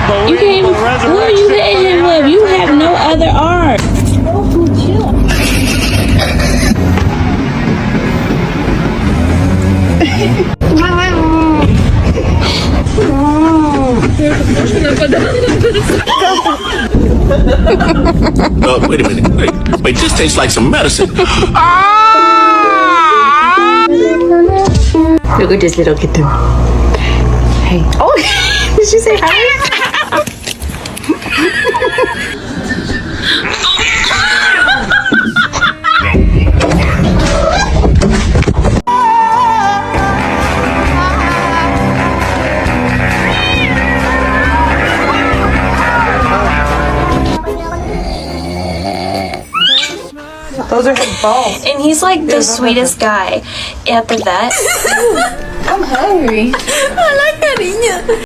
You can't even. Who are you hitting him with? You have no other arm. Wait a minute. Wait, this tastes like some medicine. Look at this little kitten. Hey. Oh, did she say hi? Those are his balls. And he's like the sweetest guy at the vet. I'm hungry. I like cariño.